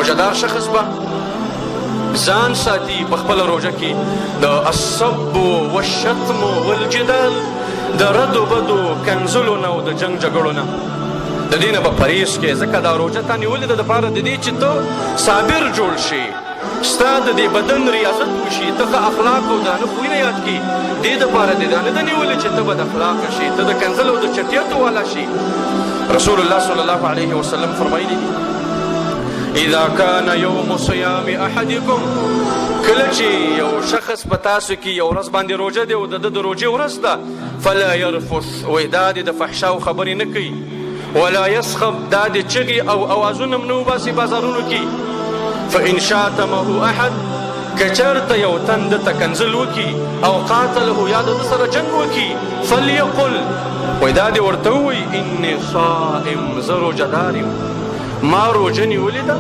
روژهدار شخص به ځان ساتي په خپله روژه کې د السب والشتم والجدال د ردو بدو کنځلو نه او د جنګ جګړو نه د دې نه به پرهیز کې ځکه دا روژه تا نیولې ده دپاره د دې چې ته صابر جوړ شي ستا د دې بدن ریاضت وشي ته ښه اخلاق او د ښه خویونه یاد کړي دې دپاره دې دا نه ده نیولې چې ته بد اخلاقه شي ته د کنځلو او د چټیاتو والا شي رسول الله صلی الله علیه وسلم فرمایلی دي اذا كان يوم صيام احدكم کله چې یو شخص په تاسو کې یو ورځ باندې روژه دی او د ده د روژې ورځ ده فلا يرفث وایي دا دې د فحشاو خبرې نه کوي ولا يسخب دا دې چغې او اوازونه هم نه وباسي بازارونو کې فإن شاتمه أحد كچرت یو تن دته کنځل وکي او قاتله یا د ده سره جنګ وکي فليقل وایي دا دې ورته ووایي اني صائم زه روژهدار یم ما روژه نیولې ده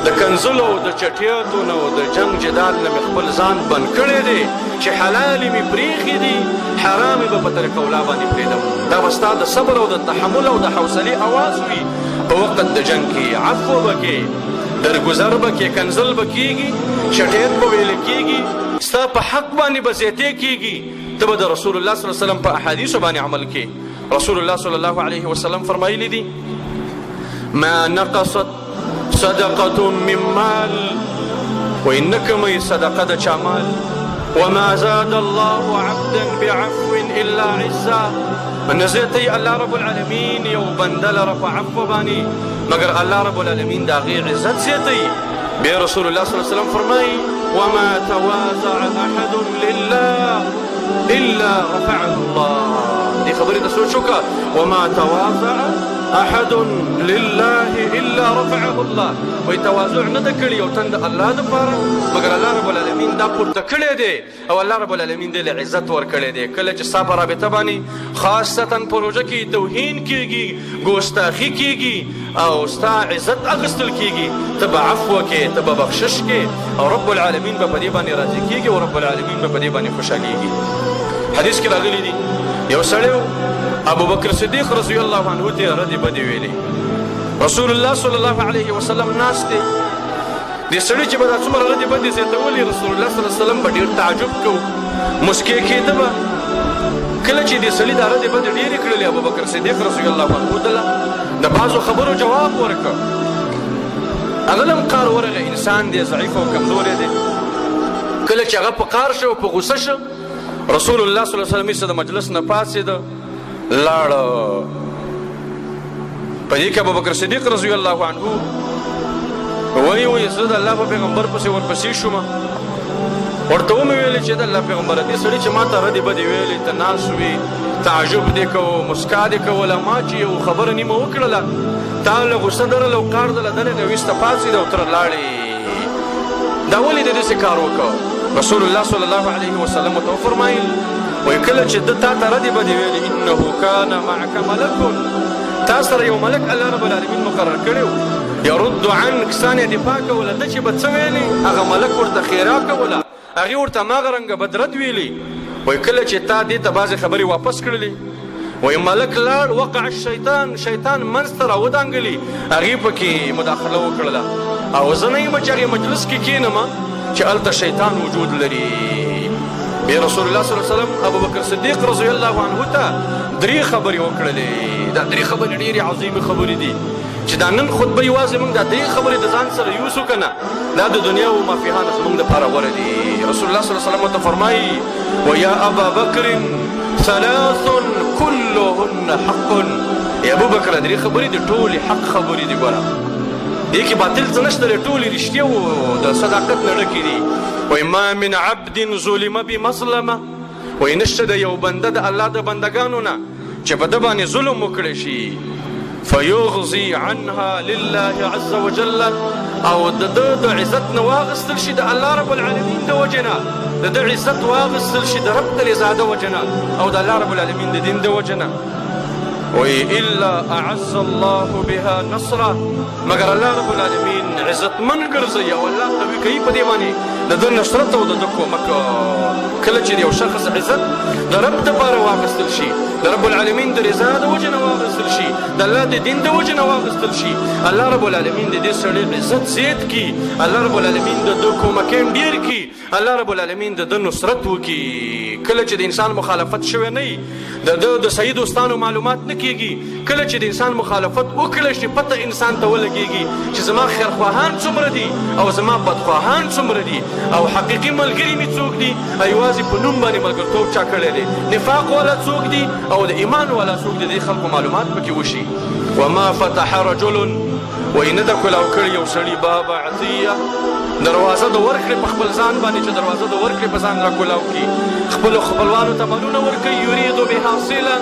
د کنځلو او د چټیاتو نه او د جنګ جدال نه مې خپل ځان بند کړی دی چې حلالې مې پرېښي دي حرامې به په طریقه اولا باندې پرېږدم دا به ستا د صبر او د تحمل او د حوصلې اواز وي په وخت د جنګ کې عفو به کې درګذر به کې کنځل به کېږي چټیات به ویل کېږي ستا په حق باندې به زیاتې کېږي ته به د رسول الله صلی الله علیه وسلم په احادیثو باندې عمل کې رسول الله صلی الله علیه وسلم فرمایلی دي ما نقصت صدقة من مال وإنكم صدقة د چا مال وما زاد الله عبدا بعفو إلا عزا نزیتی الله رب العالمین یو بنده لره په عفو باندې مگر الله رب العالمین د هغې عزت زیاتی بیا رسول الله صلی الله علیه وسلم فرمایي وما تواضع احد لله الا رفعه الله دې خبرې ته سوچ وکړه وما تواضع احد لله الا رفعه الله وی تواضع نه ده کړي یو تن د الله دپاره مګر الله رب العالمین دا پورته کړی دی او الله رب العالمین دې له عزت ورکړی دی کله چې ستا په رابطه باندې خاصتا په روژه کې توهین کېږي ګوستاخي کېږي او ستا عزت اخیستل کېږي ته به عفو کې ته به بخشش کې او رب العالمین به په دې باندې راضي کېږي او رب العالمین به په دې باندې خوشحالېږي حدیث کې راغلی دي یو سړی ابو بکر صدیق رضی الله عنه ته ردې بدې ویلې رسول الله صلی الله علیه وسلم ناست دی دې سړي چې به دا څومره ردې بدې زیاتولې رسول الله صلی الله علیه وسلم به ډېر تعجب کو مسکې کېده به کله چې دې سړي دا ردې بدې ډېرې کړلې ابو بکر صدیق رضی الله عنه ته د بعضو خبرو جواب ورکړه هغه هم قار ورغه انسان دی ضعیف او کمزوری دی کله چې هغه په قار شو په غوسه شو رسول الله صلی الله علیه وسلم د مجلس نه پاڅېده لاړه په دې کې ابوبکر صدیق رضی الله عنه وایي زه د الله په پیغمبر پسې ورپسې شوم ورته ومې ویلې چې د الله پیغمبره دې سړي چې ما ته ردې بدې ویلې ته ناست وي تعجب دې کوو مسکا دې کوله ما چې یو خبره نیمه وکړله تا له غوسه درله او قار دله دلې نه ویسته پاڅېده او تره لاړې دا ولې دې داسې کار وکړه رسول الله صلی الله علیه وسلم ورته وفرمایل وایي کله چې ده تا ته ردې بدې ویلې انه کان معک ملک تا سره یو ملک الله رب العالمین مقرر کړی و یرد عنک سان یې دفاع کوله ده چې به څه ویلې هغه ملک ورته ښیرا کوله هغې ورته هماغه رنګه بدرد ویلي وایي کله چې تا دې ته بعضې خبرې واپس کړلې وایي ملک لاړ وقع الشیطان شیطان منځ ته راودانګلي هغې پکې مداخله وکړله او زه نه یم چې هغې مجلس کې کښېنم چې هلته شیطان وجود لري بیا رسول الله صلی الله علیه وسلم ابوبکر صدیق رضی الله عنه ته 3 خبرې وکړلې دا 3 خبرې ډېرې عظیمې خبرې دي چې دا نن خطبه یوازې موږ دا 3 خبرې د ځان سره یوسو که نه دا د دنیا او ما فیها نه زموږ دپاره غوره دي رسول الله صلی الله علیه وسلم ورته فرمایي ویا ابا بکر 3 كلهن حق یا ابوبکر 3 خبرې د ټولې حق خبرې دي ګوره دې کې باطل څه نشته دی ټولې رښتیا او د صداقت نه ډکې دي وایي ما من عبد ظلم بمظلمه وایي نشته د یو بنده د الله د بندګانو نه چې په ده باندې ظلم وکړی شي فیغضي عنها لله عز وجل او د ده د عزت نه واغستل شي د الله رب العالمین د وجې نه د ده عزت واغستل شي د رب د رضا د وجې نه او د الله رب العالمین د دین د وجې نه وی الا اعز الله بها نصره مگر الله رب العالمین عزت من ګرځوي او الله قوي کوي په دې باندې د ده نصرت او د ده کومک کله چې یو شخص عزت د رب دپاره واخیستل شي، د رب العالمین د رضا د وجې نه واخیستل شي، د الله د دین د وجې نه واخیستل شي، الله رب العالمین د دې سړي عزت زیات کړي، الله رب العالمین د ده کومکین ډېر کړي، الله رب العالمین د ده نصرت وکړي. کله چې د انسان مخالفت شوی نه وي، د ده د صحیح دوستانو معلومات نه کېږي، کله چې د انسان مخالفت وکړی شي پته انسان ته ولګېږي چې زما خیرخواهان څومره دي او زما بدخواهان څومره دي او حقیقي ملګري مې څوک دي او یوازې په نوم باندې ملګرتوب چا کړی دی، نفاق والا څوک دي او د ایمان والا څوک دي، د خلکو معلومات پکې وشي. وما فتح رجل وایي نه ده کلاو کړي یو سړي باب عطیه، دروازه د ورکړې په خپل ځان باندې چې دروازه د ورکړې په ځان را کلاو کړي، خپلو خپلوانو ته مالونه ورکوي، یریدو بها صله،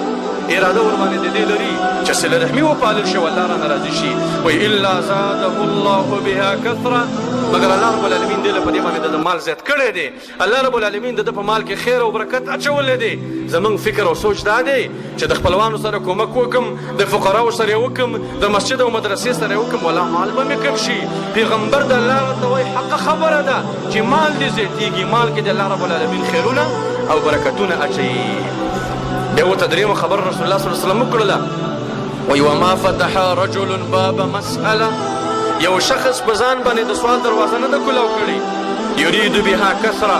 اراده ورباندې د دې لري چې صله رحمي وپالل شي او الله رانه راضي شي. وایي الا زاده الله بها کثره، مګر الله رب العالمین دې له په دې باندې د مال زیات کړی دی، الله رب العالمین د ده په مال کې خیر او برکت اچولی دی. زمونږ فکر او سوچ دا دی چې د خپلوانو سره کومک وکم، د فقراو سره یې وکم، د مسجد او مدرسې سره یې وکم، والله مال به مې کم شي. پیغمبر د الله ته وایي حقه خبره ده چې مال دې زیاتېږي، مال کې د الله رب العالمین خیرونه او برکتونه اچوي. بیا ورته درېیمه خبره رسول الله صلی الله علیه وسلم وکړله، وایي وما فتح رجل باب مسأله، یو شخص په ځان باندې د سوال دروازه نه ده کلاو کړې، یرید بها کثره،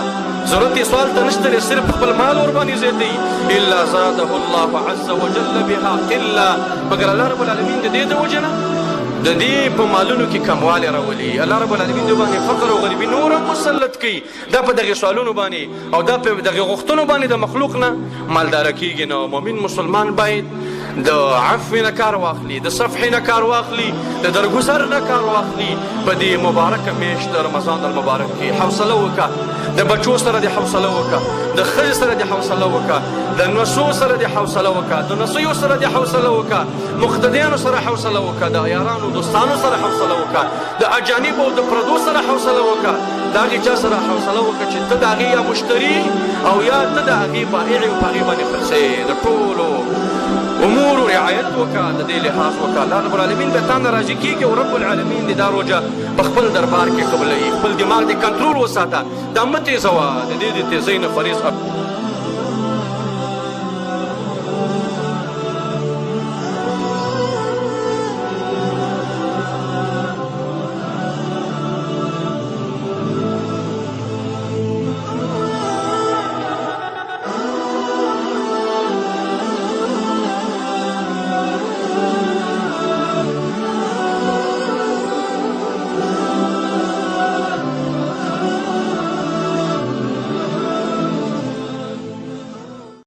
ضرورت یې سوال ته نشته دی، صرف خپل مال ورباندې زیاتوي، الا زاده الله عز وجل بها قله، مګر الله رب العالمین د دې د وجې نه د دې په مالونو کې کموالی راولي، الله رب العالمین د باندې فقر او غریبي نور هم مسلط کوي. دا په دغې سوالونو باندې او دا په دغې غوښتنو باندې د مخلوق نه مالداره کېږي. نو مؤمن مسلمان باید د عفو نه کار واخلي، د صفح نه کار واخلي، د درګذر نه کار واخلي. په دې مبارکه میاشت د رمضان المبارک کې حوصله وکړه، د بچو سره دې حوصله وکړه، د ښځې سره دې حوصله وکړه، د نسو سره دې حوصله وکړه، د نسیو سره دې حوصله وکړه، مقتدیانو سره حوصله وکړه، د یارانو دوستانو سره حوصله وکړه، د اجانبو او د پردو سره حوصله وکړه. د هغې چا سره حوصله وکړه چې ته د هغې یا مشتري او یا ته د هغې بائع او په هغې باندې خرڅوې. د ټولو امور رعایت وکړه، د دې لحاظ وکړه، الله رب العالمین به تا نه راضي کېږي او رب العالمین دې دا روژه په خپل دربار کې قبلوي. خپل دماغ دې کنټرول وساته، دا مه تیزوه، د دې د تیزۍ نه فریض